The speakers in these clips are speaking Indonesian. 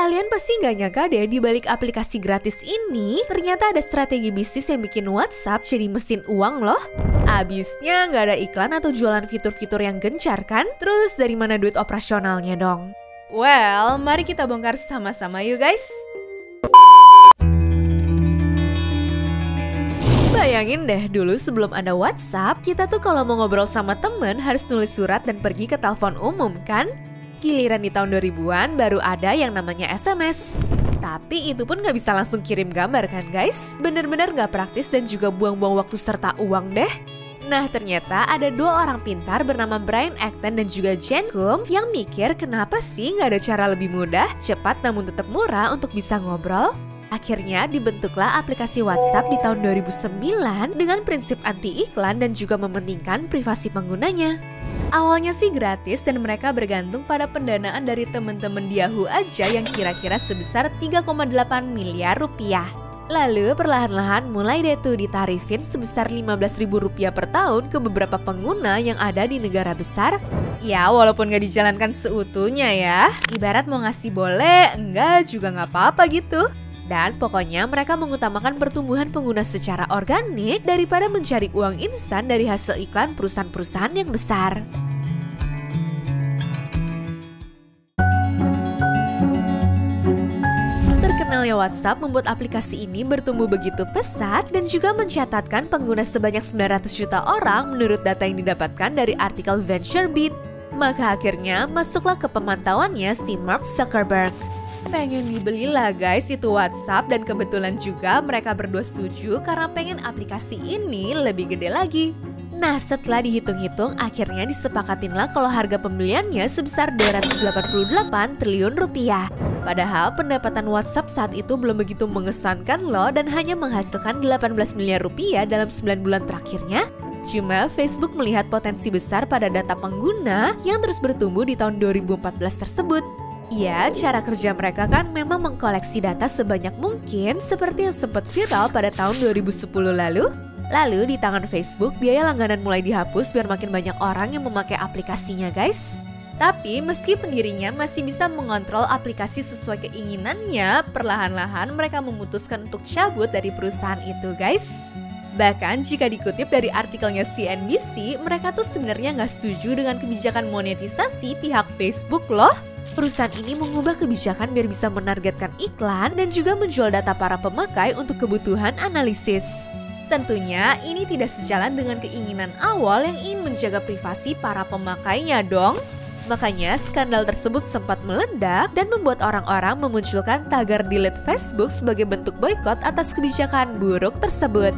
Kalian pasti nggak nyangka deh di balik aplikasi gratis ini ternyata ada strategi bisnis yang bikin WhatsApp jadi mesin uang loh. Abisnya nggak ada iklan atau jualan fitur-fitur yang gencar kan? Terus dari mana duit operasionalnya dong? Well, mari kita bongkar sama-sama yuk guys. Bayangin deh dulu sebelum ada WhatsApp, kita tuh kalau mau ngobrol sama temen harus nulis surat dan pergi ke telepon umum kan? Giliran di tahun 2000-an baru ada yang namanya SMS. Tapi itu pun nggak bisa langsung kirim gambar kan guys? Bener-bener nggak praktis dan juga buang-buang waktu serta uang deh. Nah ternyata ada dua orang pintar bernama Brian Acton dan juga Jen Kum yang mikir kenapa sih nggak ada cara lebih mudah, cepat namun tetap murah untuk bisa ngobrol? Akhirnya dibentuklah aplikasi WhatsApp di tahun 2009 dengan prinsip anti iklan dan juga mementingkan privasi penggunanya. Awalnya sih gratis dan mereka bergantung pada pendanaan dari teman-teman di Yahoo aja yang kira-kira sebesar 3,8 miliar rupiah. Lalu perlahan-lahan mulai deh tuh ditarifin sebesar Rp15.000 per tahun ke beberapa pengguna yang ada di negara besar. Ya walaupun gak dijalankan seutuhnya ya, ibarat mau ngasih boleh, enggak juga gak apa-apa gitu. Dan pokoknya mereka mengutamakan pertumbuhan pengguna secara organik daripada mencari uang instan dari hasil iklan perusahaan-perusahaan yang besar. Terkenalnya WhatsApp membuat aplikasi ini bertumbuh begitu pesat dan juga mencatatkan pengguna sebanyak 900 juta orang menurut data yang didapatkan dari artikel VentureBeat. Maka akhirnya masuklah ke pemantauannya si Mark Zuckerberg. Pengen dibeli lah guys itu WhatsApp dan kebetulan juga mereka berdua setuju karena pengen aplikasi ini lebih gede lagi. Nah setelah dihitung-hitung akhirnya disepakatinlah kalau harga pembeliannya sebesar 288 triliun rupiah. Padahal pendapatan WhatsApp saat itu belum begitu mengesankan loh dan hanya menghasilkan 18 miliar rupiah dalam 9 bulan terakhirnya. Cuma Facebook melihat potensi besar pada data pengguna yang terus bertumbuh di tahun 2014 tersebut. Ya, cara kerja mereka kan memang mengkoleksi data sebanyak mungkin seperti yang sempat viral pada tahun 2010 lalu. Lalu di tangan Facebook, biaya langganan mulai dihapus biar makin banyak orang yang memakai aplikasinya guys. Tapi meski pendirinya masih bisa mengontrol aplikasi sesuai keinginannya, perlahan-lahan mereka memutuskan untuk cabut dari perusahaan itu guys. Bahkan jika dikutip dari artikelnya CNBC, mereka tuh sebenarnya nggak setuju dengan kebijakan monetisasi pihak Facebook loh. Perusahaan ini mengubah kebijakan biar bisa menargetkan iklan dan juga menjual data para pemakai untuk kebutuhan analisis. Tentunya ini tidak sejalan dengan keinginan awal yang ingin menjaga privasi para pemakainya dong. Makanya skandal tersebut sempat meledak dan membuat orang-orang memunculkan tagar delete Facebook sebagai bentuk boikot atas kebijakan buruk tersebut.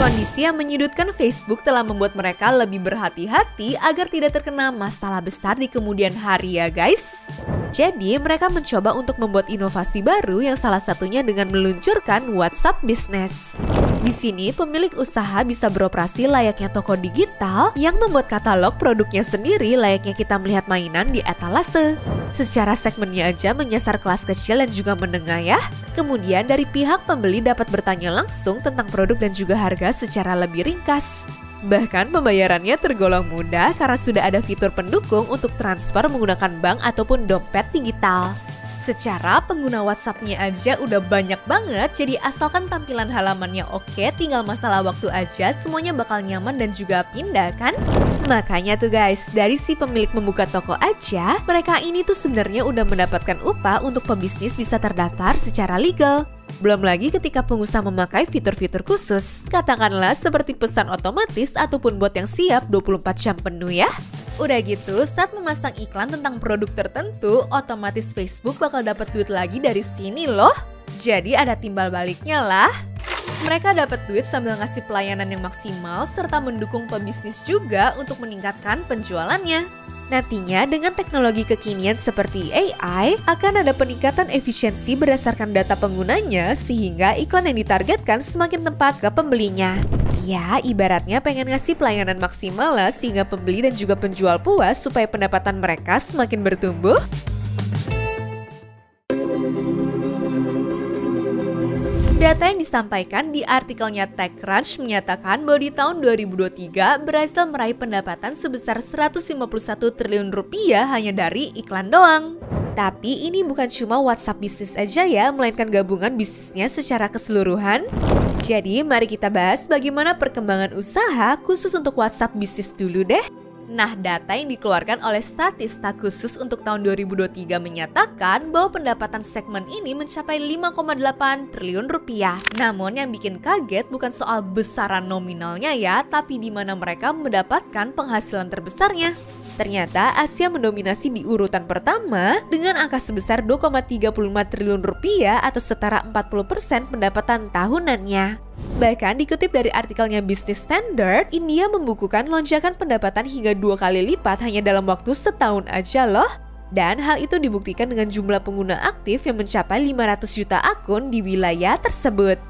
Kondisi yang menyudutkan Facebook telah membuat mereka lebih berhati-hati agar tidak terkena masalah besar di kemudian hari ya guys. Jadi mereka mencoba untuk membuat inovasi baru yang salah satunya dengan meluncurkan WhatsApp Business. Di sini pemilik usaha bisa beroperasi layaknya toko digital yang membuat katalog produknya sendiri layaknya kita melihat mainan di etalase. Secara segmennya aja menyasar kelas kecil dan juga menengah ya. Kemudian dari pihak pembeli dapat bertanya langsung tentang produk dan juga harga secara lebih ringkas. Bahkan pembayarannya tergolong mudah karena sudah ada fitur pendukung untuk transfer menggunakan bank ataupun dompet digital. Secara pengguna WhatsApp-nya aja udah banyak banget, jadi asalkan tampilan halamannya oke, tinggal masalah waktu aja semuanya bakal nyaman dan juga pindah kan? Makanya tuh guys, dari si pemilik membuka toko aja, mereka ini tuh sebenarnya udah mendapatkan upah untuk pebisnis bisa terdaftar secara legal. Belum lagi ketika pengusaha memakai fitur-fitur khusus, katakanlah seperti pesan otomatis ataupun bot yang siap 24 jam penuh ya. Udah gitu, saat memasang iklan tentang produk tertentu, otomatis Facebook bakal dapat duit lagi dari sini loh. Jadi ada timbal baliknya lah. Mereka dapat duit sambil ngasih pelayanan yang maksimal serta mendukung pebisnis juga untuk meningkatkan penjualannya. Nantinya dengan teknologi kekinian seperti AI, akan ada peningkatan efisiensi berdasarkan data penggunanya sehingga iklan yang ditargetkan semakin tepat ke pembelinya. Ya, ibaratnya pengen ngasih pelayanan maksimal lah sehingga pembeli dan juga penjual puas supaya pendapatan mereka semakin bertumbuh. Data yang disampaikan di artikelnya TechCrunch menyatakan bahwa di tahun 2023 berhasil meraih pendapatan sebesar 151 triliun rupiah hanya dari iklan doang. Tapi ini bukan cuma WhatsApp bisnis aja ya, melainkan gabungan bisnisnya secara keseluruhan. Jadi mari kita bahas bagaimana perkembangan usaha khusus untuk WhatsApp bisnis dulu deh. Nah, data yang dikeluarkan oleh Statista khusus untuk tahun 2023 menyatakan bahwa pendapatan segmen ini mencapai 5,8 triliun rupiah. Namun yang bikin kaget bukan soal besaran nominalnya ya, tapi di mana mereka mendapatkan penghasilan terbesarnya. Ternyata Asia mendominasi di urutan pertama dengan angka sebesar 2,35 triliun rupiah atau setara 40% pendapatan tahunannya. Bahkan dikutip dari artikelnya Business Standard, India membukukan lonjakan pendapatan hingga 2 kali lipat hanya dalam waktu setahun aja loh. Dan hal itu dibuktikan dengan jumlah pengguna aktif yang mencapai 500 juta akun di wilayah tersebut.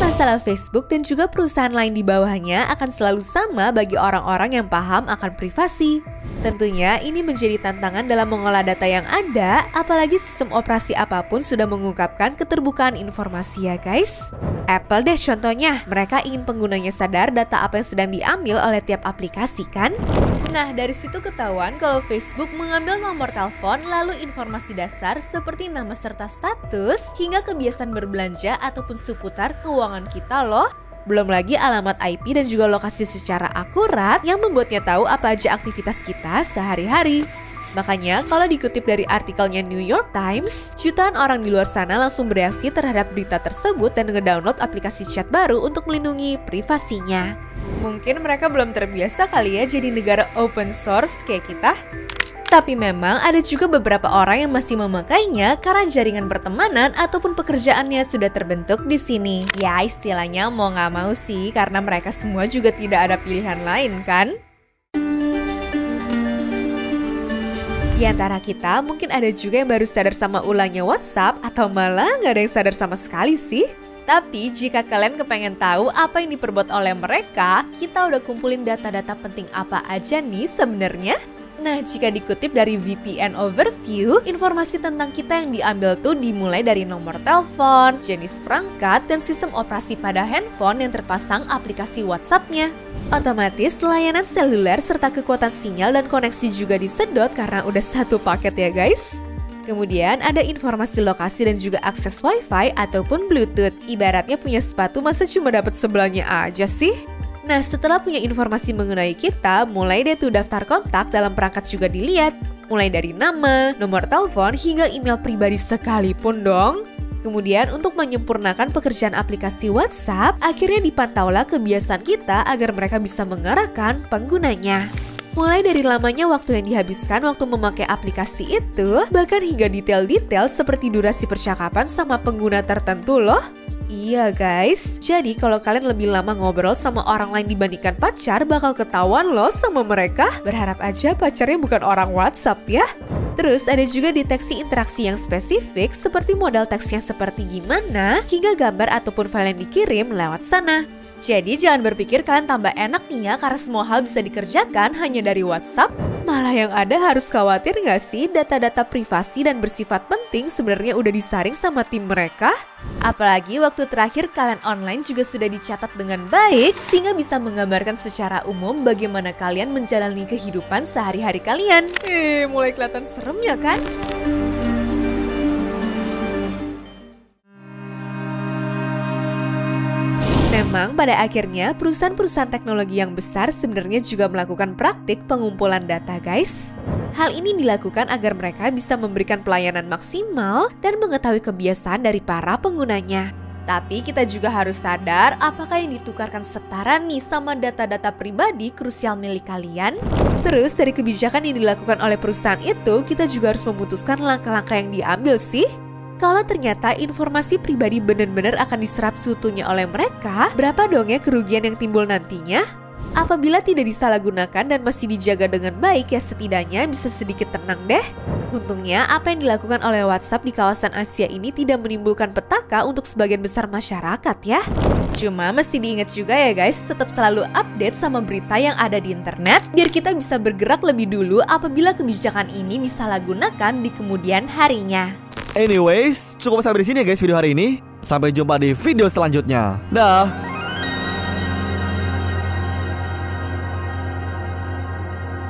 Masalah Facebook dan juga perusahaan lain di bawahnya akan selalu sama bagi orang-orang yang paham akan privasi. Tentunya ini menjadi tantangan dalam mengolah data yang ada, apalagi sistem operasi apapun sudah mengungkapkan keterbukaan informasi ya guys. Apple deh contohnya, mereka ingin penggunanya sadar data apa yang sedang diambil oleh tiap aplikasi kan? Nah dari situ ketahuan kalau Facebook mengambil nomor telepon lalu informasi dasar seperti nama serta status hingga kebiasaan berbelanja ataupun seputar keuangan kita loh. Belum lagi alamat IP dan juga lokasi secara akurat yang membuatnya tahu apa aja aktivitas kita sehari-hari. Makanya kalau dikutip dari artikelnya New York Times, jutaan orang di luar sana langsung bereaksi terhadap berita tersebut dan ngedownload aplikasi chat baru untuk melindungi privasinya. Mungkin mereka belum terbiasa kali ya jadi negara open source kayak kita. Tapi memang ada juga beberapa orang yang masih memakainya karena jaringan pertemanan ataupun pekerjaannya sudah terbentuk di sini. Ya istilahnya mau nggak mau sih karena mereka semua juga tidak ada pilihan lain kan? Di antara kita mungkin ada juga yang baru sadar sama ulangnya WhatsApp atau malah nggak ada yang sadar sama sekali sih. Tapi jika kalian kepengen tahu apa yang diperbuat oleh mereka, kita udah kumpulin data-data penting apa aja nih sebenarnya. Nah, jika dikutip dari VPN Overview, informasi tentang kita yang diambil tuh dimulai dari nomor telepon, jenis perangkat, dan sistem operasi pada handphone yang terpasang aplikasi WhatsApp-nya. Otomatis, layanan seluler serta kekuatan sinyal dan koneksi juga disedot karena udah satu paket ya guys. Kemudian ada informasi lokasi dan juga akses Wi-Fi ataupun Bluetooth. Ibaratnya punya sepatu masa cuma dapat sebelahnya aja sih? Nah setelah punya informasi mengenai kita, mulai deh tuh daftar kontak dalam perangkat juga dilihat. Mulai dari nama, nomor telepon, hingga email pribadi sekalipun dong. Kemudian untuk menyempurnakan pekerjaan aplikasi WhatsApp, akhirnya dipantaulah kebiasaan kita agar mereka bisa mengarahkan penggunanya. Mulai dari lamanya waktu yang dihabiskan waktu memakai aplikasi itu, bahkan hingga detail-detail seperti durasi percakapan sama pengguna tertentu loh. Iya guys, jadi kalau kalian lebih lama ngobrol sama orang lain dibandingkan pacar, bakal ketahuan loh sama mereka. Berharap aja pacarnya bukan orang WhatsApp ya. Terus ada juga deteksi interaksi yang spesifik seperti modal teksnya seperti gimana, hingga gambar ataupun file yang dikirim lewat sana. Jadi jangan berpikir kalian tambah enak nih ya karena semua hal bisa dikerjakan hanya dari WhatsApp. Malah yang ada harus khawatir nggak sih data-data privasi dan bersifat penting sebenarnya udah disaring sama tim mereka? Apalagi waktu terakhir kalian online juga sudah dicatat dengan baik sehingga bisa menggambarkan secara umum bagaimana kalian menjalani kehidupan sehari-hari kalian. Mulai kelihatan serem ya kan? Memang pada akhirnya perusahaan-perusahaan teknologi yang besar sebenarnya juga melakukan praktik pengumpulan data guys. Hal ini dilakukan agar mereka bisa memberikan pelayanan maksimal dan mengetahui kebiasaan dari para penggunanya. Tapi kita juga harus sadar apakah yang ditukarkan setara nih sama data-data pribadi krusial milik kalian. Terus dari kebijakan yang dilakukan oleh perusahaan itu, kita juga harus memutuskan langkah-langkah yang diambil sih. Kalau ternyata informasi pribadi benar-benar akan diserap seutuhnya oleh mereka, berapa dong ya kerugian yang timbul nantinya? Apabila tidak disalahgunakan dan masih dijaga dengan baik ya setidaknya bisa sedikit tenang deh. Untungnya apa yang dilakukan oleh WhatsApp di kawasan Asia ini tidak menimbulkan petaka untuk sebagian besar masyarakat ya. Cuma mesti diingat juga ya guys, tetap selalu update sama berita yang ada di internet biar kita bisa bergerak lebih dulu apabila kebijakan ini disalahgunakan di kemudian harinya. Anyways, cukup sampai di sini ya guys video hari ini. Sampai jumpa di video selanjutnya. Dah.